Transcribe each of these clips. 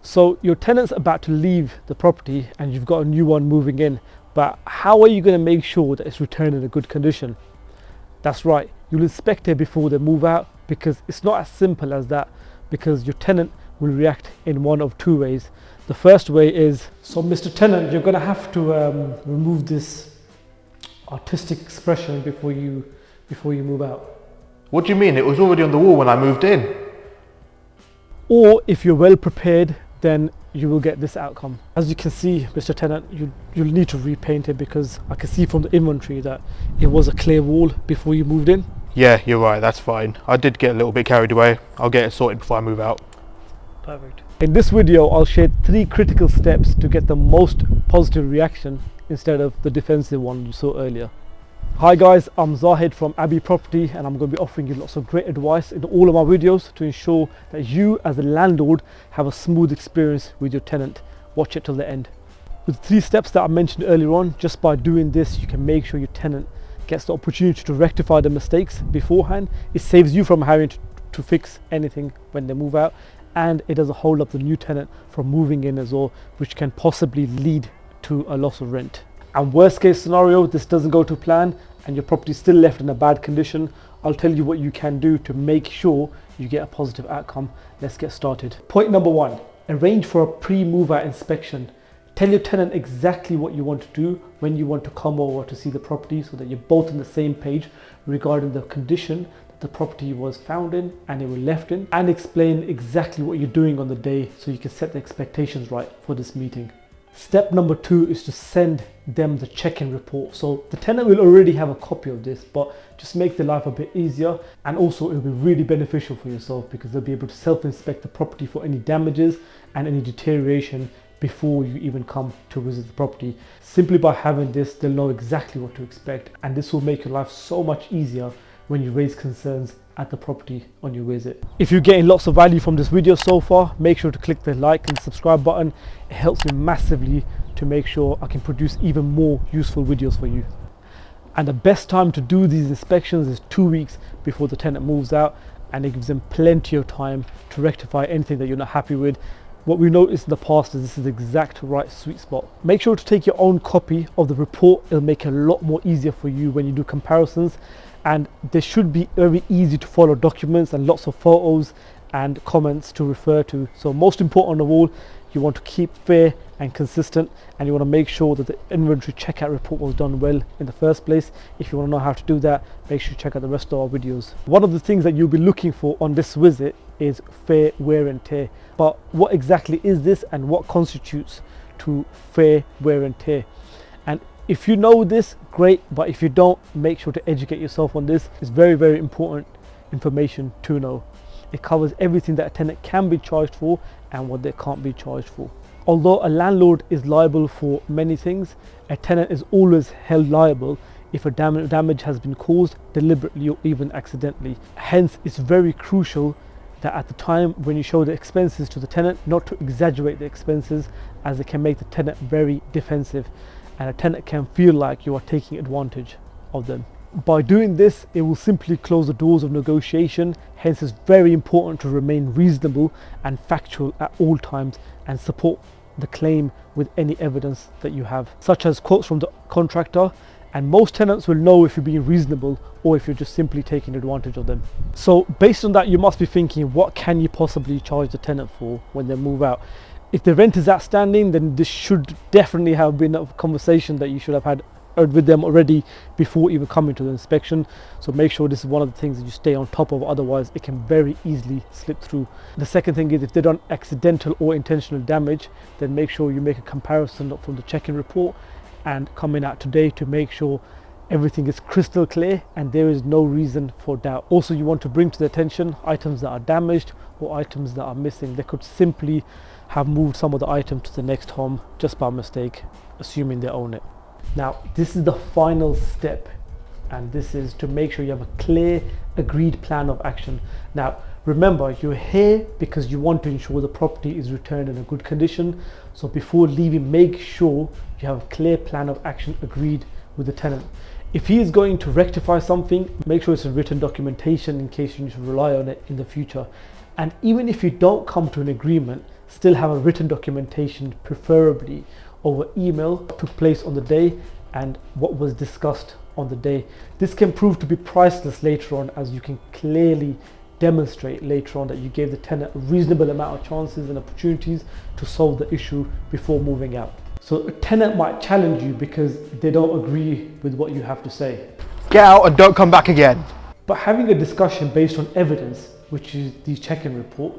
So your tenant's about to leave the property and you've got a new one moving in, but how are you going to make sure that it's returned in a good condition? That's right, you'll inspect it before they move out, because it's not as simple as that, because your tenant will react in one of two ways. The first way is, so Mr. Tenant, you're going to have to remove this artistic expression before you move out. What do you mean? It was already on the wall when I moved in. Or if you're well prepared, then you will get this outcome. As you can see, Mr. Tenant, you'll need to repaint it, because I can see from the inventory that it was a clear wall before you moved in. Yeah, you're right, that's fine. I did get a little bit carried away. I'll get it sorted before I move out. Perfect. In this video, I'll share 3 critical steps to get the most positive reaction instead of the defensive one you saw earlier. Hi guys, I'm Zahid from Abbey Property, and I'm going to be offering you lots of great advice in all of my videos to ensure that you as a landlord have a smooth experience with your tenant. Watch it till the end. With 3 steps that I mentioned earlier on, just by doing this you can make sure your tenant gets the opportunity to rectify the mistakes beforehand. It saves you from having to fix anything when they move out, and it doesn't hold up the new tenant from moving in as well, which can possibly lead to a loss of rent. And worst case scenario, this doesn't go to plan and your property is still left in a bad condition, I'll tell you what you can do to make sure you get a positive outcome. Let's get started. Point number 1, arrange for a pre-move-out inspection. Tell your tenant exactly what you want to do when you want to come over to see the property, so that you're both on the same page regarding the condition that the property was found in and it was left in, and explain exactly what you're doing on the day so you can set the expectations right for this meeting. Step number 2 is to send them the check-in report. So the tenant will already have a copy of this, but just make their life a bit easier, and also it will be really beneficial for yourself, because they'll be able to self-inspect the property for any damages and any deterioration before you even come to visit the property. Simply by having this, they'll know exactly what to expect, and this will make your life so much easier when you raise concerns at the property on your visit. If you're getting lots of value from this video so far, make sure to click the like and subscribe button. It helps me massively to make sure I can produce even more useful videos for you. And the best time to do these inspections is 2 weeks before the tenant moves out, and it gives them plenty of time to rectify anything that you're not happy with. What we noticed in the past is this is the exact right sweet spot. Make sure to take your own copy of the report. It'll make it a lot more easier for you when you do comparisons, and there should be very easy to follow documents and lots of photos and comments to refer to. So most important of all, you want to keep fair and consistent, and you want to make sure that the inventory checkout report was done well in the first place. If you want to know how to do that, make sure you check out the rest of our videos. One of the things that you'll be looking for on this visit is fair wear and tear. But what exactly is this, and what constitutes to fair wear and tear? And if you know this, great, but if you don't, make sure to educate yourself on this. It's very, very important information to know. It covers everything that a tenant can be charged for and what they can't be charged for. Although a landlord is liable for many things, a tenant is always held liable if a damage has been caused deliberately or even accidentally. Hence, it's very crucial that at the time when you show the expenses to the tenant, not to exaggerate the expenses, as it can make the tenant very defensive, and a tenant can feel like you are taking advantage of them. By doing this, it will simply close the doors of negotiation. Hence, it's very important to remain reasonable and factual at all times, and support the claim with any evidence that you have, such as quotes from the contractor. And most tenants will know if you're being reasonable or if you're just simply taking advantage of them. So based on that, you must be thinking, what can you possibly charge the tenant for when they move out? If the rent is outstanding, then this should definitely have been a conversation that you should have had with them already before even coming to the inspection. So make sure this is one of the things that you stay on top of, otherwise it can very easily slip through. The second thing is, if they've done accidental or intentional damage, then make sure you make a comparison from the check-in report and coming out today to make sure everything is crystal clear and there is no reason for doubt. Also, you want to bring to their attention items that are damaged or items that are missing. They could simply have moved some of the item to the next home just by mistake, assuming they own it. Now, this is the final step, and this is to make sure you have a clear, agreed plan of action. Now, remember, you're here because you want to ensure the property is returned in a good condition. So before leaving, make sure you have a clear plan of action agreed with the tenant. If he is going to rectify something, make sure it's in written documentation in case you need to rely on it in the future. And even if you don't come to an agreement, still have a written documentation, preferably over email, what took place on the day and what was discussed on the day. This can prove to be priceless later on, as you can clearly demonstrate later on that you gave the tenant a reasonable amount of chances and opportunities to solve the issue before moving out. So a tenant might challenge you because they don't agree with what you have to say. Get out and don't come back again. But having a discussion based on evidence, which is the check-in report,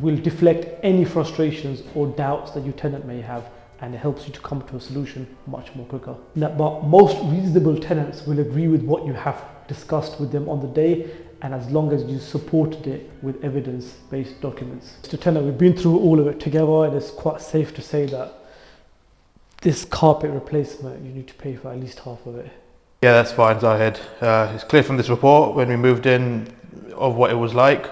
will deflect any frustrations or doubts that your tenant may have, and it helps you to come to a solution much more quicker. Now, but most reasonable tenants will agree with what you have discussed with them on the day, and as long as you supported it with evidence-based documents. Mr. Tenant, we've been through all of it together, and it's quite safe to say that this carpet replacement, you need to pay for at least half of it. Yeah, that's fine, Zahid. It's clear from this report when we moved in of what it was like.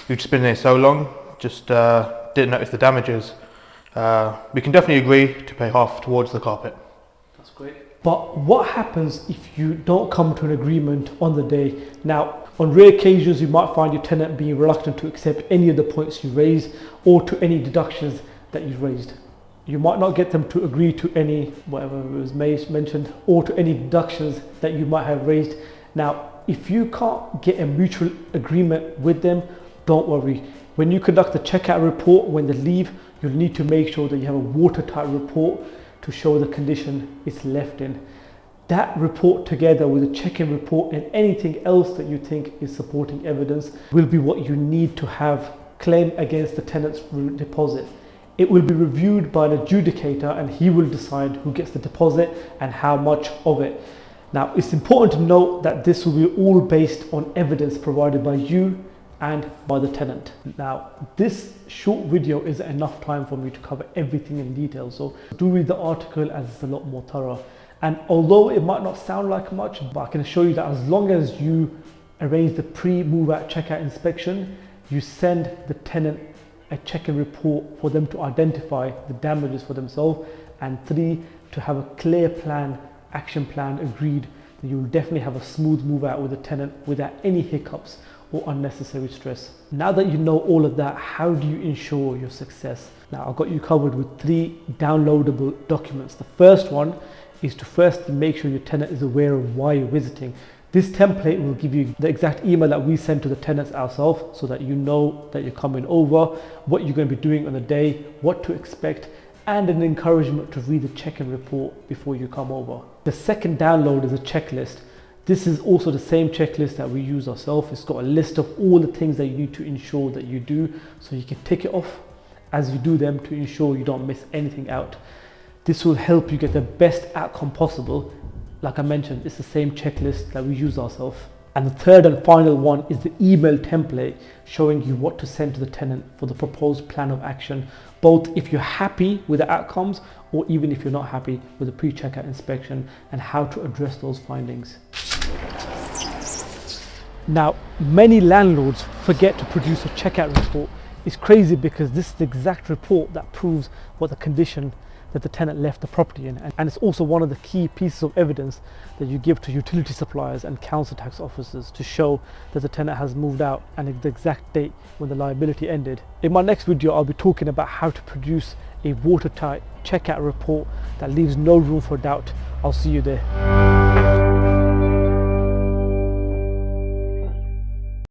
We've just been here so long, just didn't notice the damages. We can definitely agree to pay half towards the carpet. That's great. But what happens if you don't come to an agreement on the day? Now, on rare occasions, you might find your tenant being reluctant to accept any of the points you raised or to any deductions that you raised. You might not get them to agree to any, whatever was mentioned, or to any deductions that you might have raised. Now, if you can't get a mutual agreement with them, don't worry. When you conduct the checkout report, when they leave, you'll need to make sure that you have a watertight report to show the condition it's left in. That report, together with the check-in report and anything else that you think is supporting evidence, will be what you need to have claim against the tenant's deposit. It will be reviewed by an adjudicator, and he will decide who gets the deposit and how much of it. Now, it's important to note that this will be all based on evidence provided by you and by the tenant. Now, this short video isn't enough time for me to cover everything in detail, so do read the article, as it's a lot more thorough. And although it might not sound like much, but I can assure you that as long as you arrange the pre-move out checkout inspection, you send the tenant a check-in report for them to identify the damages for themselves, and 3, to have a clear plan, action plan agreed, then you will definitely have a smooth move out with the tenant without any hiccups or unnecessary stress. Now that you know all of that, how do you ensure your success? Now, I've got you covered with 3 downloadable documents. The first one is to firstly make sure your tenant is aware of why you're visiting. This template will give you the exact email that we send to the tenants ourselves, so that you know that you're coming over, what you're going to be doing on the day, what to expect, and an encouragement to read the check-in report before you come over. The second download is a checklist. This is also the same checklist that we use ourselves. It's got a list of all the things that you need to ensure that you do, so you can tick it off as you do them to ensure you don't miss anything out. This will help you get the best outcome possible. Like I mentioned, it's the same checklist that we use ourselves. And the third and final one is the email template showing you what to send to the tenant for the proposed plan of action, both if you're happy with the outcomes or even if you're not happy with the pre-checkout inspection, and how to address those findings. Now, many landlords forget to produce a checkout report. It's crazy because this is the exact report that proves what the condition that the tenant left the property in, and it's also one of the key pieces of evidence that you give to utility suppliers and council tax officers to show that the tenant has moved out and the exact date when the liability ended. In my next video, I'll be talking about how to produce a watertight checkout report that leaves no room for doubt. I'll see you there.